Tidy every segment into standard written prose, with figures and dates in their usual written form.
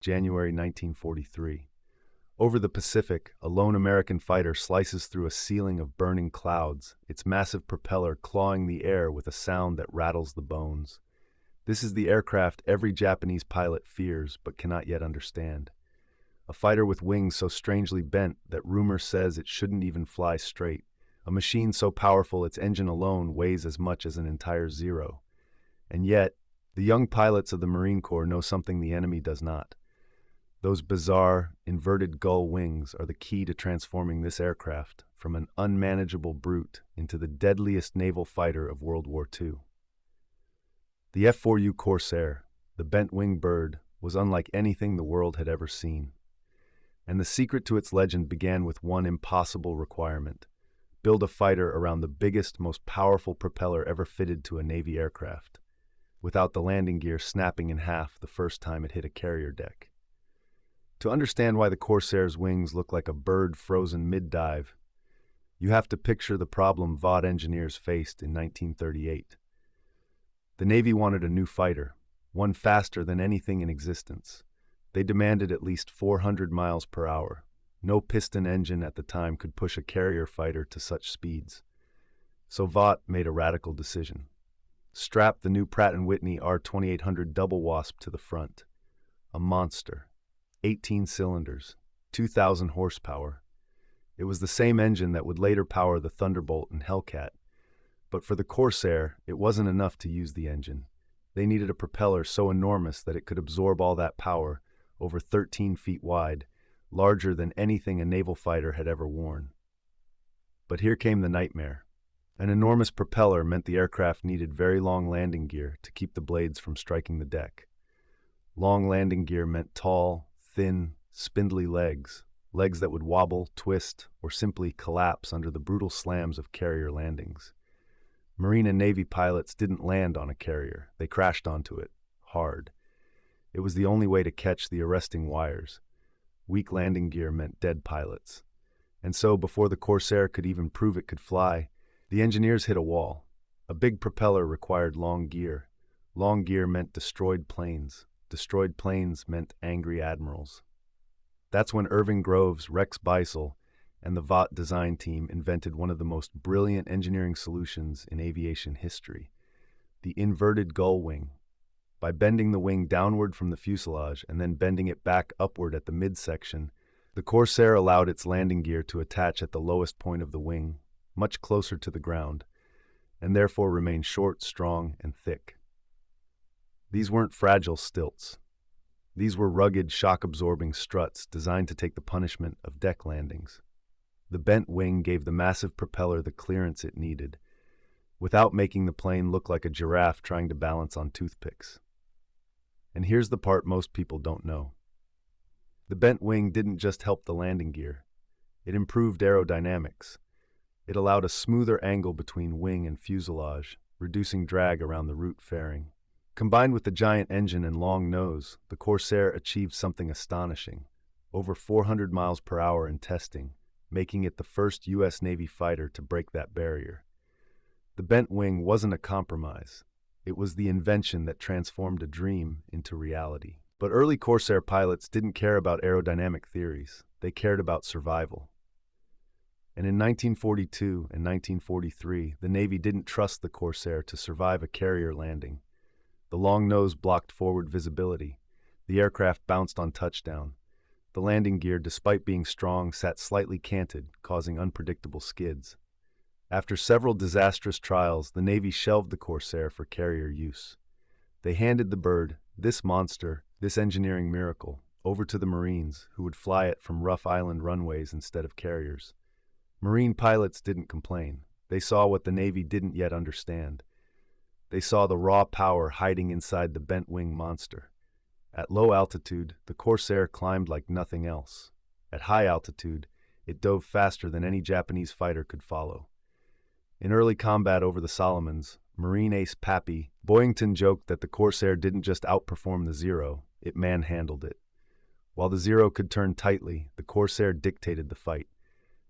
January 1943. Over the Pacific, a lone American fighter slices through a ceiling of burning clouds, its massive propeller clawing the air with a sound that rattles the bones. This is the aircraft every Japanese pilot fears but cannot yet understand. A fighter with wings so strangely bent that rumor says it shouldn't even fly straight. A machine so powerful its engine alone weighs as much as an entire Zero. And yet, the young pilots of the Marine Corps know something the enemy does not. Those bizarre, inverted gull wings are the key to transforming this aircraft from an unmanageable brute into the deadliest naval fighter of World War II. The F4U Corsair, the bent-wing bird, was unlike anything the world had ever seen. And the secret to its legend began with one impossible requirement: build a fighter around the biggest, most powerful propeller ever fitted to a Navy aircraft, without the landing gear snapping in half the first time it hit a carrier deck. To understand why the Corsair's wings look like a bird frozen mid-dive, you have to picture the problem Vought engineers faced in 1938. The Navy wanted a new fighter, one faster than anything in existence. They demanded at least 400 miles per hour. No piston engine at the time could push a carrier fighter to such speeds. So Vought made a radical decision. Strap the new Pratt & Whitney R2800 Double Wasp to the front. A monster. 18 cylinders, 2,000 horsepower. It was the same engine that would later power the Thunderbolt and Hellcat. But for the Corsair, it wasn't enough to use the engine. They needed a propeller so enormous that it could absorb all that power, over 13 feet wide, larger than anything a naval fighter had ever worn. But here came the nightmare. An enormous propeller meant the aircraft needed very long landing gear to keep the blades from striking the deck. Long landing gear meant tall, thin, spindly legs that would wobble, twist, or simply collapse under the brutal slams of carrier landings. Marine and Navy pilots didn't land on a carrier, they crashed onto it, hard. It was the only way to catch the arresting wires. Weak landing gear meant dead pilots. And so, before the Corsair could even prove it could fly, the engineers hit a wall. A big propeller required long gear. Long gear meant destroyed planes. Destroyed planes meant angry admirals. That's when Irving Groves, Rex Beisel, and the Vought design team invented one of the most brilliant engineering solutions in aviation history: the inverted gull wing. By bending the wing downward from the fuselage and then bending it back upward at the midsection, the Corsair allowed its landing gear to attach at the lowest point of the wing, much closer to the ground, and therefore remain short, strong, and thick. These weren't fragile stilts. These were rugged, shock-absorbing struts designed to take the punishment of deck landings. The bent wing gave the massive propeller the clearance it needed, without making the plane look like a giraffe trying to balance on toothpicks. And here's the part most people don't know. The bent wing didn't just help the landing gear. It improved aerodynamics. It allowed a smoother angle between wing and fuselage, reducing drag around the root fairing. Combined with the giant engine and long nose, the Corsair achieved something astonishing: over 400 miles per hour in testing, making it the first U.S. Navy fighter to break that barrier. The bent wing wasn't a compromise. It was the invention that transformed a dream into reality. But early Corsair pilots didn't care about aerodynamic theories. They cared about survival. And in 1942 and 1943, the Navy didn't trust the Corsair to survive a carrier landing. The long nose blocked forward visibility. The aircraft bounced on touchdown. The landing gear, despite being strong, sat slightly canted, causing unpredictable skids. After several disastrous trials, the Navy shelved the Corsair for carrier use. They handed the bird, this monster, this engineering miracle, over to the Marines, who would fly it from rough island runways instead of carriers. Marine pilots didn't complain. They saw what the Navy didn't yet understand. They saw the raw power hiding inside the bent-wing monster. At low altitude, the Corsair climbed like nothing else. At high altitude, it dove faster than any Japanese fighter could follow. In early combat over the Solomons, Marine ace Pappy Boyington joked that the Corsair didn't just outperform the Zero, it manhandled it. While the Zero could turn tightly, the Corsair dictated the fight.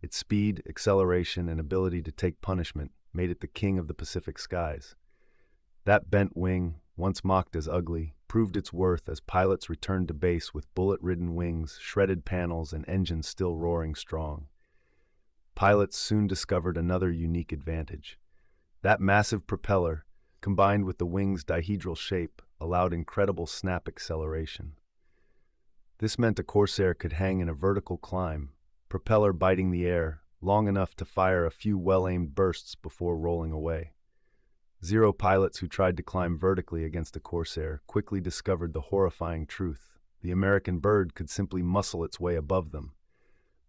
Its speed, acceleration, and ability to take punishment made it the king of the Pacific skies. That bent wing, once mocked as ugly, proved its worth as pilots returned to base with bullet-ridden wings, shredded panels, and engines still roaring strong. Pilots soon discovered another unique advantage. That massive propeller, combined with the wing's dihedral shape, allowed incredible snap acceleration. This meant a Corsair could hang in a vertical climb, propeller biting the air, long enough to fire a few well-aimed bursts before rolling away. Zero pilots who tried to climb vertically against a Corsair quickly discovered the horrifying truth. The American bird could simply muscle its way above them.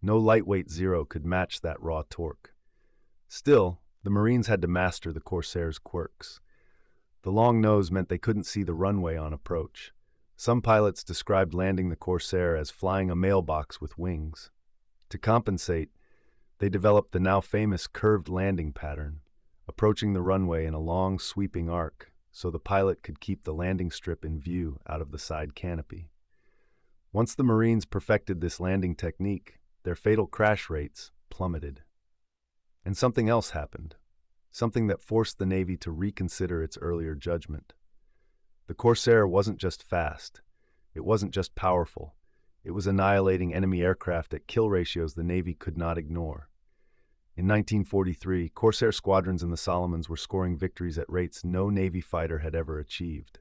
No lightweight Zero could match that raw torque. Still, the Marines had to master the Corsair's quirks. The long nose meant they couldn't see the runway on approach. Some pilots described landing the Corsair as flying a mailbox with wings. To compensate, they developed the now famous curved landing pattern, approaching the runway in a long, sweeping arc so the pilot could keep the landing strip in view out of the side canopy. Once the Marines perfected this landing technique, their fatal crash rates plummeted. And something else happened, something that forced the Navy to reconsider its earlier judgment. The Corsair wasn't just fast, it wasn't just powerful, it was annihilating enemy aircraft at kill ratios the Navy could not ignore. In 1943, Corsair squadrons in the Solomons were scoring victories at rates no Navy fighter had ever achieved.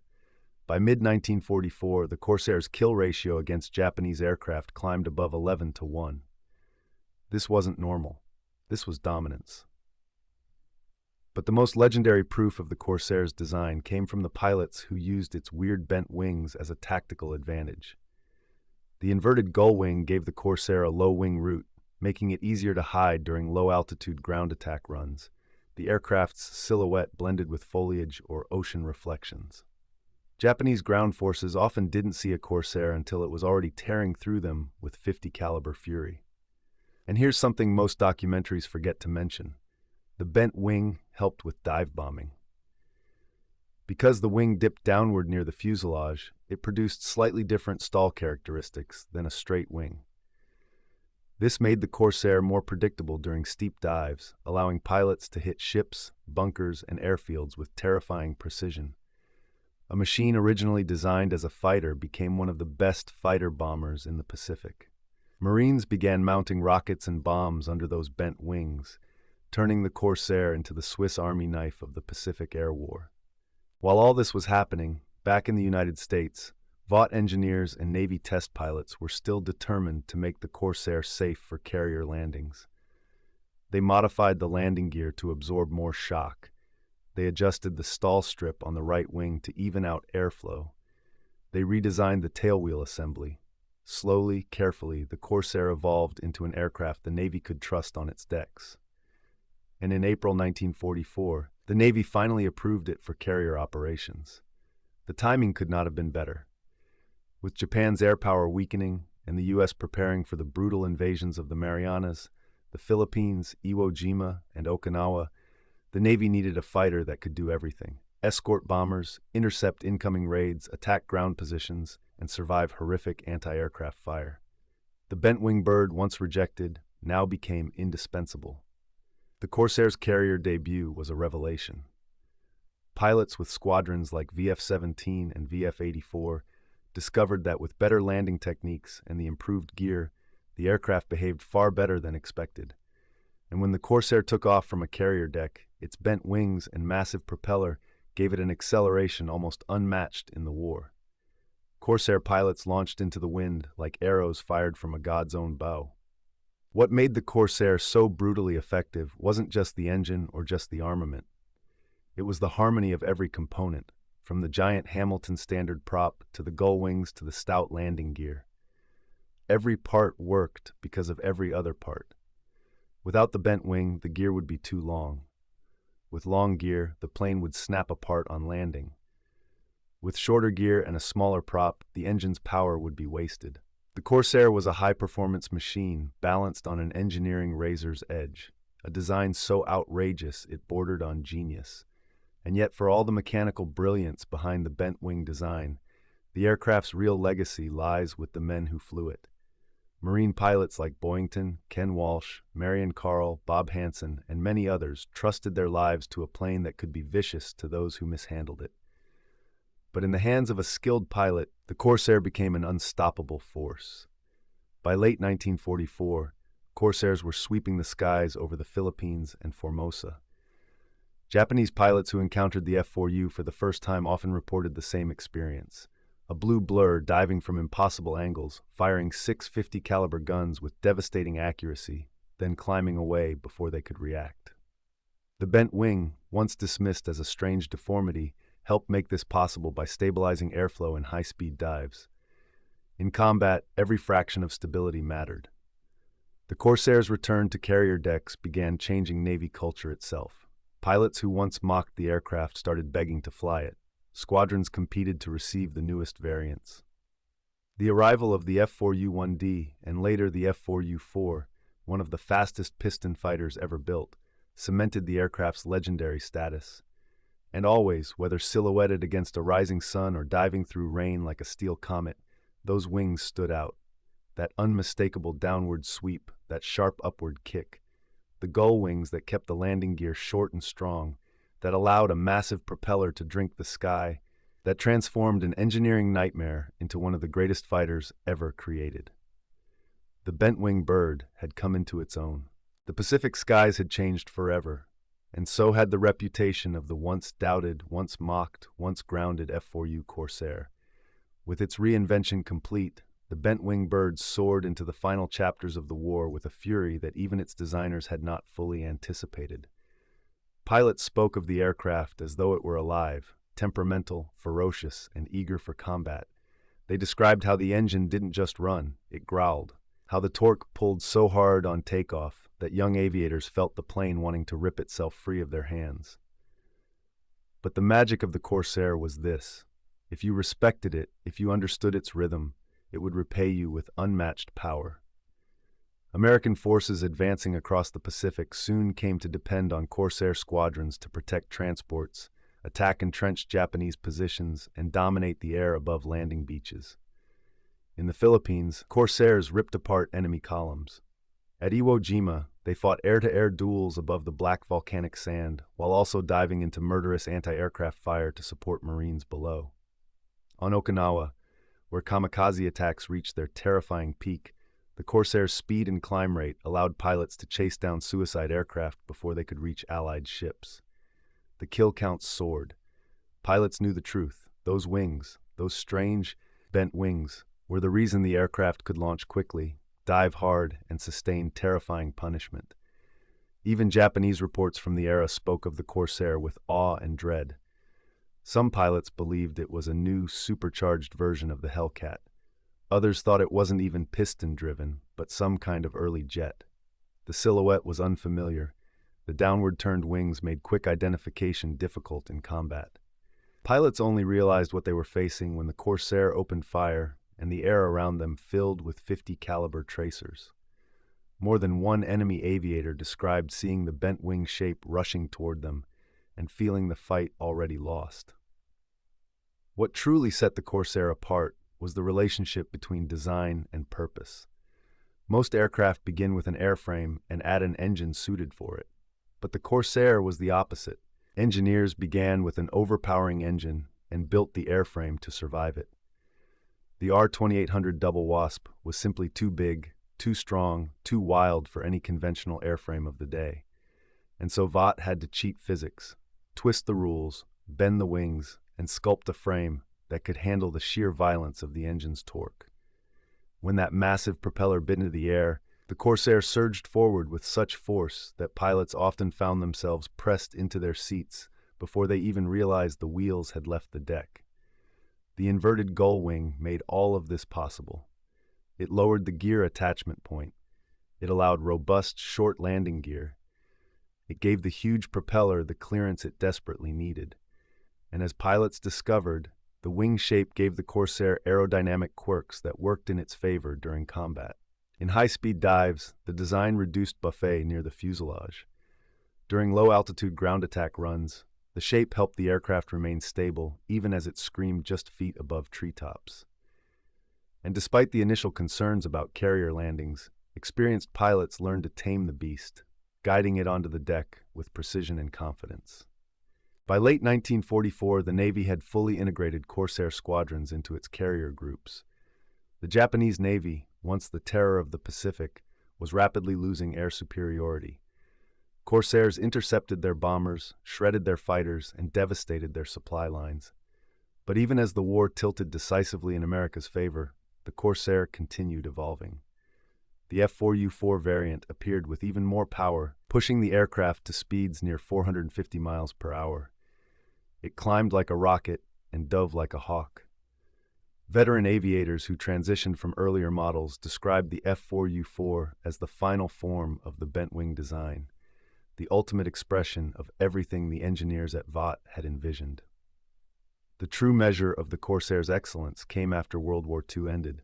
By mid-1944, the Corsair's kill ratio against Japanese aircraft climbed above 11-1. This wasn't normal. This was dominance. But the most legendary proof of the Corsair's design came from the pilots who used its weird bent wings as a tactical advantage. The inverted gull wing gave the Corsair a low wing route, making it easier to hide during low-altitude ground attack runs. The aircraft's silhouette blended with foliage or ocean reflections. Japanese ground forces often didn't see a Corsair until it was already tearing through them with .50 caliber fury. And here's something most documentaries forget to mention. The bent wing helped with dive bombing. Because the wing dipped downward near the fuselage, it produced slightly different stall characteristics than a straight wing. This made the Corsair more predictable during steep dives, allowing pilots to hit ships, bunkers, and airfields with terrifying precision. A machine originally designed as a fighter became one of the best fighter bombers in the Pacific. Marines began mounting rockets and bombs under those bent wings, turning the Corsair into the Swiss Army knife of the Pacific Air War. While all this was happening, back in the United States, Vought engineers and Navy test pilots were still determined to make the Corsair safe for carrier landings. They modified the landing gear to absorb more shock. They adjusted the stall strip on the right wing to even out airflow. They redesigned the tailwheel assembly. Slowly, carefully, the Corsair evolved into an aircraft the Navy could trust on its decks. And in April 1944, the Navy finally approved it for carrier operations. The timing could not have been better. With Japan's air power weakening and the U.S. preparing for the brutal invasions of the Marianas, the Philippines, Iwo Jima, and Okinawa, the Navy needed a fighter that could do everything: escort bombers, intercept incoming raids, attack ground positions, and survive horrific anti-aircraft fire. The bent-wing bird, once rejected, now became indispensable. The Corsair's carrier debut was a revelation. Pilots with squadrons like VF-17 and VF-84 discovered that with better landing techniques and the improved gear, the aircraft behaved far better than expected. And when the Corsair took off from a carrier deck, its bent wings and massive propeller gave it an acceleration almost unmatched in the war. Corsair pilots launched into the wind like arrows fired from a god's own bow. What made the Corsair so brutally effective wasn't just the engine or just the armament. It was the harmony of every component, from the giant Hamilton standard prop to the gull wings to the stout landing gear. Every part worked because of every other part. Without the bent wing, the gear would be too long. With long gear, the plane would snap apart on landing. With shorter gear and a smaller prop, the engine's power would be wasted. The Corsair was a high-performance machine balanced on an engineering razor's edge, a design so outrageous it bordered on genius. And yet, for all the mechanical brilliance behind the bent-wing design, the aircraft's real legacy lies with the men who flew it. Marine pilots like Boyington, Ken Walsh, Marion Carl, Bob Hansen, and many others trusted their lives to a plane that could be vicious to those who mishandled it. But in the hands of a skilled pilot, the Corsair became an unstoppable force. By late 1944, Corsairs were sweeping the skies over the Philippines and Formosa. Japanese pilots who encountered the F4U for the first time often reported the same experience. A blue blur diving from impossible angles, firing 650 caliber guns with devastating accuracy, then climbing away before they could react. The bent wing, once dismissed as a strange deformity, helped make this possible by stabilizing airflow in high-speed dives. In combat, every fraction of stability mattered. The Corsair's return to carrier decks began changing Navy culture itself. Pilots who once mocked the aircraft started begging to fly it. Squadrons competed to receive the newest variants. The arrival of the F4U-1D and later the F4U-4, one of the fastest piston fighters ever built, cemented the aircraft's legendary status. And always, whether silhouetted against a rising sun or diving through rain like a steel comet, those wings stood out. That unmistakable downward sweep, that sharp upward kick. The gull wings that kept the landing gear short and strong, that allowed a massive propeller to drink the sky, that transformed an engineering nightmare into one of the greatest fighters ever created. The bent-wing bird had come into its own. The Pacific skies had changed forever, and so had the reputation of the once doubted, once mocked, once grounded F4U Corsair. With its reinvention complete, the bent-wing bird soared into the final chapters of the war with a fury that even its designers had not fully anticipated. Pilots spoke of the aircraft as though it were alive, temperamental, ferocious, and eager for combat. They described how the engine didn't just run, it growled, how the torque pulled so hard on takeoff that young aviators felt the plane wanting to rip itself free of their hands. But the magic of the Corsair was this. If you respected it, if you understood its rhythm, it would repay you with unmatched power. American forces advancing across the Pacific soon came to depend on Corsair squadrons to protect transports, attack entrenched Japanese positions, and dominate the air above landing beaches. In the Philippines, Corsairs ripped apart enemy columns. At Iwo Jima, they fought air-to-air duels above the black volcanic sand, while also diving into murderous anti-aircraft fire to support Marines below. On Okinawa, where kamikaze attacks reached their terrifying peak, the Corsair's speed and climb rate allowed pilots to chase down suicide aircraft before they could reach Allied ships. The kill counts soared. Pilots knew the truth. Those wings, those strange, bent wings, were the reason the aircraft could launch quickly, dive hard, and sustain terrifying punishment. Even Japanese reports from the era spoke of the Corsair with awe and dread. Some pilots believed it was a new, supercharged version of the Hellcat. Others thought it wasn't even piston-driven, but some kind of early jet. The silhouette was unfamiliar. The downward-turned wings made quick identification difficult in combat. Pilots only realized what they were facing when the Corsair opened fire and the air around them filled with 50 caliber tracers. More than one enemy aviator described seeing the bent wing shape rushing toward them and feeling the fight already lost. What truly set the Corsair apart was the relationship between design and purpose. Most aircraft begin with an airframe and add an engine suited for it. But the Corsair was the opposite. Engineers began with an overpowering engine and built the airframe to survive it. The R-2800 Double Wasp was simply too big, too strong, too wild for any conventional airframe of the day. And so Vought had to cheat physics, twist the rules, bend the wings, and sculpt a frame that could handle the sheer violence of the engine's torque. When that massive propeller bit into the air, the Corsair surged forward with such force that pilots often found themselves pressed into their seats before they even realized the wheels had left the deck. The inverted gull wing made all of this possible. It lowered the gear attachment point. It allowed robust, short landing gear. It gave the huge propeller the clearance it desperately needed. And as pilots discovered, the wing shape gave the Corsair aerodynamic quirks that worked in its favor during combat. In high-speed dives, the design reduced buffet near the fuselage. During low-altitude ground attack runs, the shape helped the aircraft remain stable even as it screamed just feet above treetops. And despite the initial concerns about carrier landings, experienced pilots learned to tame the beast, guiding it onto the deck with precision and confidence. By late 1944, the Navy had fully integrated Corsair squadrons into its carrier groups. The Japanese Navy, once the terror of the Pacific, was rapidly losing air superiority. Corsairs intercepted their bombers, shredded their fighters, and devastated their supply lines. But even as the war tilted decisively in America's favor, the Corsair continued evolving. The F4U variant appeared with even more power, pushing the aircraft to speeds near 450 miles per hour. It climbed like a rocket and dove like a hawk. Veteran aviators who transitioned from earlier models described the F4U as the final form of the bent-wing design, the ultimate expression of everything the engineers at Vought had envisioned. The true measure of the Corsair's excellence came after World War II ended.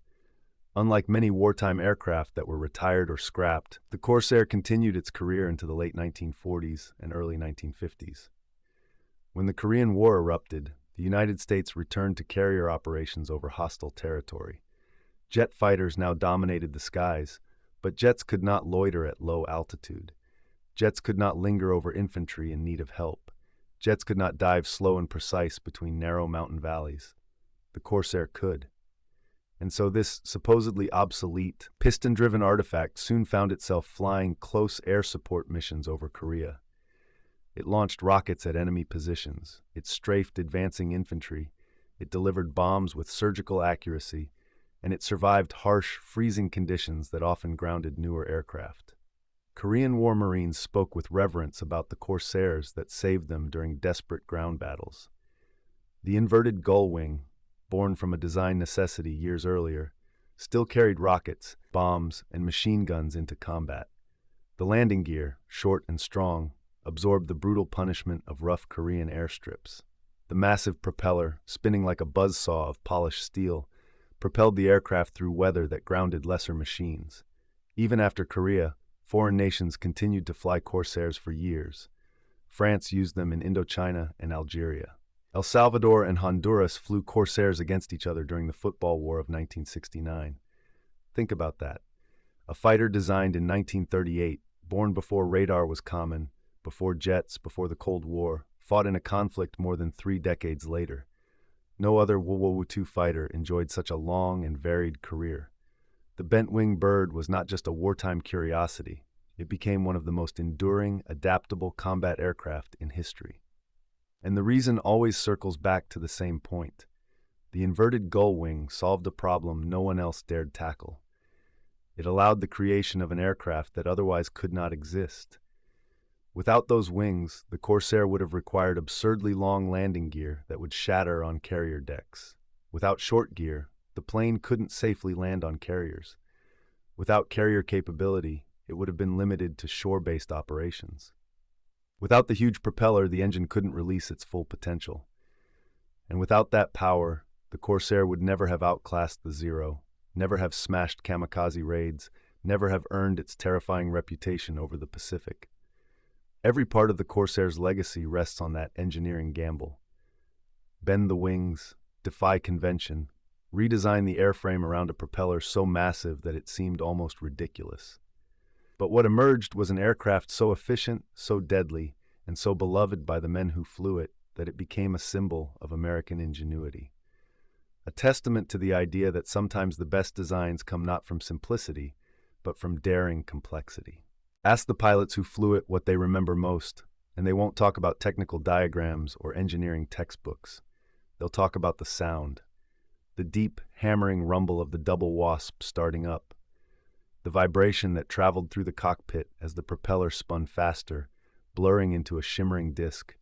Unlike many wartime aircraft that were retired or scrapped, the Corsair continued its career into the late 1940s and early 1950s. When the Korean War erupted, the United States returned to carrier operations over hostile territory. Jet fighters now dominated the skies, but jets could not loiter at low altitude. Jets could not linger over infantry in need of help. Jets could not dive slow and precise between narrow mountain valleys. The Corsair could. And so this supposedly obsolete, piston-driven artifact soon found itself flying close air support missions over Korea. It launched rockets at enemy positions. It strafed advancing infantry. It delivered bombs with surgical accuracy. And it survived harsh, freezing conditions that often grounded newer aircraft. Korean War Marines spoke with reverence about the Corsairs that saved them during desperate ground battles. The inverted gull wing, born from a design necessity years earlier, still carried rockets, bombs, and machine guns into combat. The landing gear, short and strong, absorbed the brutal punishment of rough Korean airstrips. The massive propeller, spinning like a buzzsaw of polished steel, propelled the aircraft through weather that grounded lesser machines. Even after Korea, foreign nations continued to fly Corsairs for years. France used them in Indochina and Algeria. El Salvador and Honduras flew Corsairs against each other during the Football War of 1969. Think about that. A fighter designed in 1938, born before radar was common, before jets, before the Cold War, fought in a conflict more than 3 decades later. No other WWII fighter enjoyed such a long and varied career. The bent-wing bird was not just a wartime curiosity. It became one of the most enduring, adaptable combat aircraft in history. And the reason always circles back to the same point. The inverted gull wing solved a problem no one else dared tackle. It allowed the creation of an aircraft that otherwise could not exist. Without those wings, the Corsair would have required absurdly long landing gear that would shatter on carrier decks. Without short gear, the plane couldn't safely land on carriers. Without carrier capability, it would have been limited to shore-based operations. Without the huge propeller, the engine couldn't release its full potential. And without that power, the Corsair would never have outclassed the Zero, never have smashed kamikaze raids, never have earned its terrifying reputation over the Pacific. Every part of the Corsair's legacy rests on that engineering gamble. Bend the wings, defy convention, redesign the airframe around a propeller so massive that it seemed almost ridiculous. But what emerged was an aircraft so efficient, so deadly, and so beloved by the men who flew it that it became a symbol of American ingenuity. A testament to the idea that sometimes the best designs come not from simplicity, but from daring complexity. Ask the pilots who flew it what they remember most, and they won't talk about technical diagrams or engineering textbooks. They'll talk about the sound, the deep, hammering rumble of the double wasp starting up, the vibration that traveled through the cockpit as the propeller spun faster, blurring into a shimmering disk,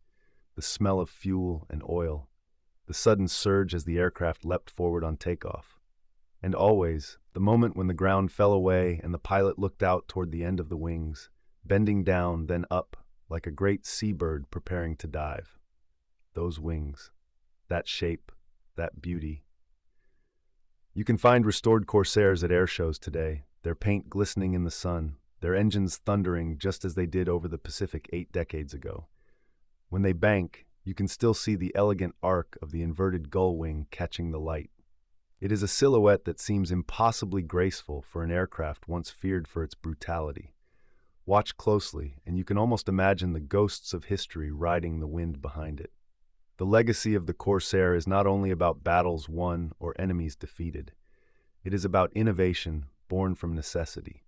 the smell of fuel and oil, the sudden surge as the aircraft leapt forward on takeoff. And always, the moment when the ground fell away and the pilot looked out toward the end of the wings, bending down, then up, like a great seabird preparing to dive. Those wings, that shape, that beauty. You can find restored Corsairs at air shows today, their paint glistening in the sun, their engines thundering just as they did over the Pacific 8 decades ago. When they bank, you can still see the elegant arc of the inverted gull wing catching the light. It is a silhouette that seems impossibly graceful for an aircraft once feared for its brutality. Watch closely, and you can almost imagine the ghosts of history riding the wind behind it. The legacy of the Corsair is not only about battles won or enemies defeated. It is about innovation born from necessity.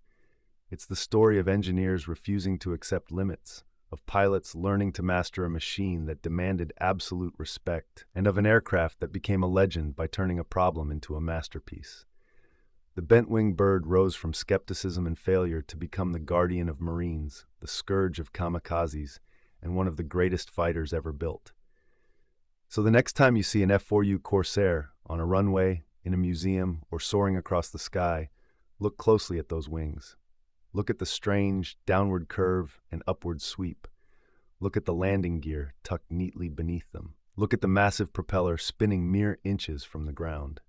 It's the story of engineers refusing to accept limits, of pilots learning to master a machine that demanded absolute respect, and of an aircraft that became a legend by turning a problem into a masterpiece. The bent-wing bird rose from skepticism and failure to become the guardian of Marines, the scourge of kamikazes, and one of the greatest fighters ever built. So the next time you see an F4U Corsair on a runway, in a museum, or soaring across the sky, look closely at those wings. Look at the strange downward curve and upward sweep. Look at the landing gear tucked neatly beneath them. Look at the massive propeller spinning mere inches from the ground.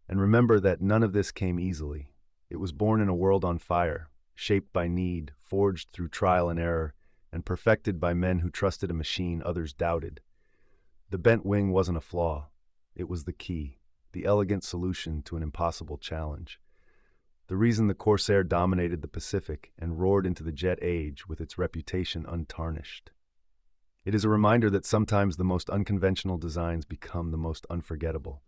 And remember that none of this came easily. It was born in a world on fire, shaped by need, forged through trial and error, and perfected by men who trusted a machine others doubted. The bent wing wasn't a flaw. It was the key, the elegant solution to an impossible challenge. The reason the Corsair dominated the Pacific and roared into the jet age with its reputation untarnished. It is a reminder that sometimes the most unconventional designs become the most unforgettable,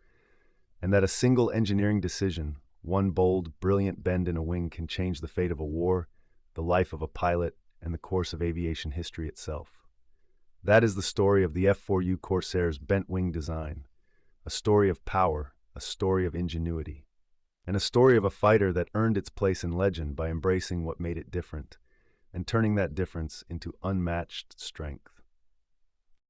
and that a single engineering decision, one bold, brilliant bend in a wing, can change the fate of a war, the life of a pilot, and the course of aviation history itself. That is the story of the F4U Corsair's bent wing design, a story of power, a story of ingenuity, and a story of a fighter that earned its place in legend by embracing what made it different and turning that difference into unmatched strength.